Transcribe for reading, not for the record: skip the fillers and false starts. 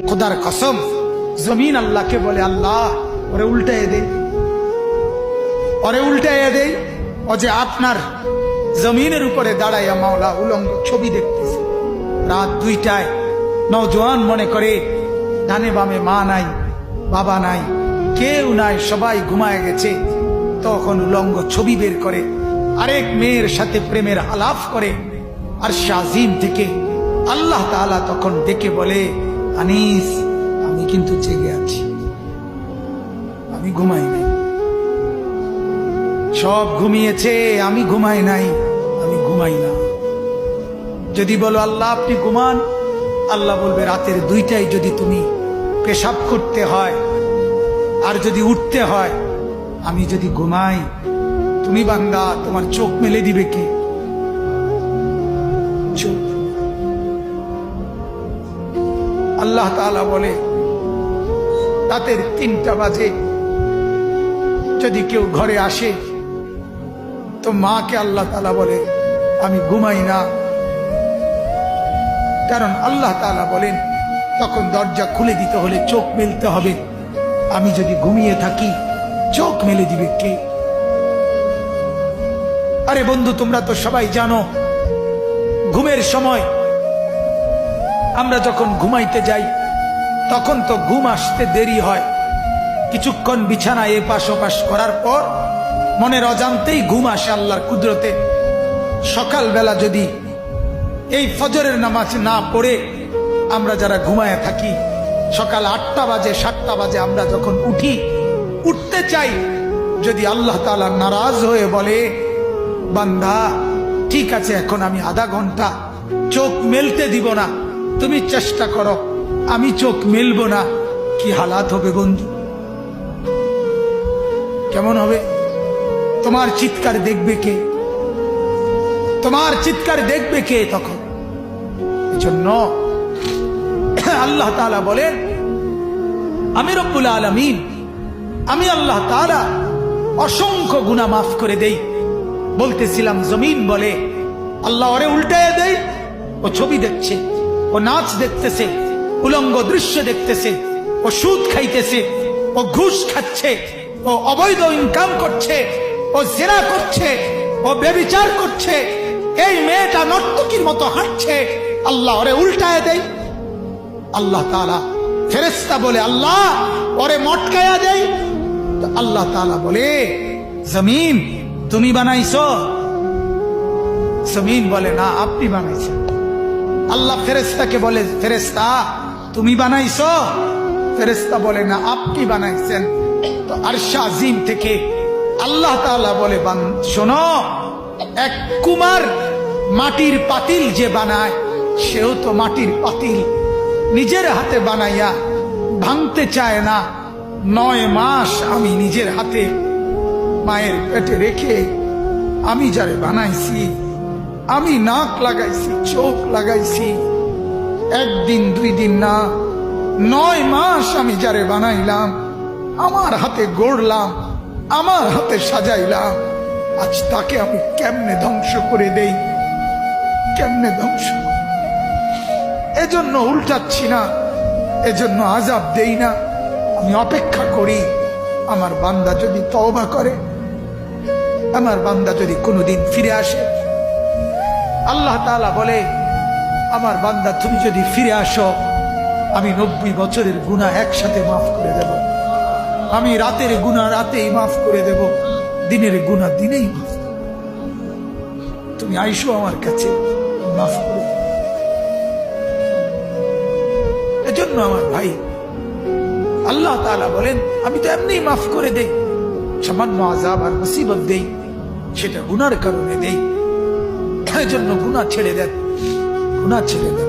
খোদার কসম, জমিন আল্লাহকে বলে, আল্লাহ ওরে উল্টাইয়ে দেই, ওরে উল্টাইয়ে দেই। ও যে আপনার জমিনের উপরে দাঁড়াইয়া মাওলা উলঙ্গ ছবি দেখতেছে। রাত 2টায় নওজোয়ান মনে করে ডানে বামে মা নাই, বাবা নাই, কেউ নাই, সবাই ঘুমায় গেছে। তখন উলঙ্গ ছবি বের করে আরেক মেয়ের সাথে প্রেমের আলাপ করে। আর শাজিম থেকে আল্লাহ তাআলা তখন ডেকে বলে, আনিস আমি কিন্তু জেগে আছি, আমি ঘুমাই নাই। সব ঘুমিয়েছে, আমি ঘুমাই নাই, আমি ঘুমাই না। যদি বলো আল্লাহ আপনি ঘুমান, আল্লাহ বলবে রাতের 2টায় যদি তুমি পেশাব করতে হয় আর যদি উঠতে হয়, আমি যদি ঘুমাই, তুমি বান্দা তোমার চোখ মেলে দিবে কে? চোখ। আল্লাহ তাআলা বলে রাতের 3টা বাজে যদি কেউ ঘরে আসে, তো মাকে আল্লাহ তাআলা বলে আমি ঘুমাই না। কারণ আল্লাহ তাআলা বলেন তখন দরজা খুলে দিতে হলে চোখ মেলতে হবে। আমি যদি ঘুমিয়ে থাকি, চোখ মেলে দিবে কে? আরে বন্ধু, তোমরা তো সবাই জানো ঘুমের সময় আমরা যখন ঘুমাইতে যাই তখন তো ঘুম আসতে দেরি হয়। কিছুক্ষণ বিছানায় এপাশ ওপাশ করার পর মনের অজান্তেই ঘুম আসে আল্লাহর কুদরতে। সকালবেলা যদি এই ফজরের নামাজ না পড়ে আমরা যারা ঘুমায় থাকি, সকাল 8টা বাজে 7টা বাজে আমরা যখন উঠতে চাই, যদি আল্লাহ তাআলা নারাজ হয়ে বলে বান্দা ঠিক আছে এখন আমি আধা ঘন্টা চোখ মেলতে দিব না, তুমি চেষ্টা করো, আমি চোখ মেলবো না, কি হালাত হবে বন্ধু? কেমন হবে? তোমার চিৎকার দেখবে কে? তোমার চিৎকার দেখবে কে তখন? এজন্য আল্লাহ তাআলা বলেন আমি রব্বুল আলামিন, আমি আল্লাহ তাআলা অসংখ্য গুনাহ মাফ করে দেই। বলতেছিলাম জমিন বলে আল্লাহ ওরে উল্টায় দেই, ও ছবি দেখছে, ও নাচ দেখতেছে, উলঙ্গ দৃশ্য দেখতেছে, ও সুদ খাইতেছে, ও ঘুষ খাচ্ছে, ও অবৈধ ইনকাম করছে, ও জিনা করছে, ও ব্যভিচার করছে, এই মেয়েটা নর্তকীর মতো হাঁটছে, আল্লাহ ওরে উল্টায় দেই। আল্লাহ তাআলা ফেরেশতা বলে আল্লাহ ওরে মটকায়া দেই। তো আল্লাহ তাআলা বলে জমিন তুমি বানাইছো? জমিন বলে না আপনি বানাইছেন। আল্লাহ ফেরেশতাকে বলে ফেরেশতা তুমি বানাইছো? ফেরেশতা বলে না আপনি বানাইছেন। তো আরশ আজিম থেকে আল্লাহ তাআলা বলে শোনো, এক কুমার মাটির পাতিল যে বানায়, সেও তো মাটির পাতিল নিজের হাতে বানাইয়া ভাঙতে চায় না। 9 মাস আমি নিজের হাতে মায়ের পেটে রেখে আমি যারে বানাইছি, আমি নাক লাগাইছি, চোখ লাগাইছি, 1 দিন 2 দিন না, 9 মাস আমি যারে বানাইলাম, আমার হাতে গড়লাম, আমার হাতে সাজাইলাম, আজ তাকে আমি কেমনে ধ্বংস করে দেই? কেমনে ধ্বংস? এজন্য উল্টাচ্ছি না, এজন্য আযাব দেই না, আমি অপেক্ষা করি আমার বান্দা যদি তওবা করে, আমার বান্দা যদি কোনোদিন ফিরে আসে। আল্লাহ তাআলা বলে আমার বান্দা তুমি যদি ফিরে আসো, আমি 90 বছরের গুনাহ একসাথে মাফ করে দেব। আমি রাতের গুনাহ রাতেই মাফ করে দেব, দিনের গুনাহ দিনেই মাফ। তুমি আইসো আমার কাছে, মাফ করে। এজন্য আমার ভাই আল্লাহ তাআলা বলেন আমি তো এমনি মাফ করে দেই, সামান্য আযাব আর মুসিবত দেই, সেটা গুনার কারণে দেই। এজন্য গুনাহ ছেড়ে দেন, গুনাহ ছেড়ে দেন।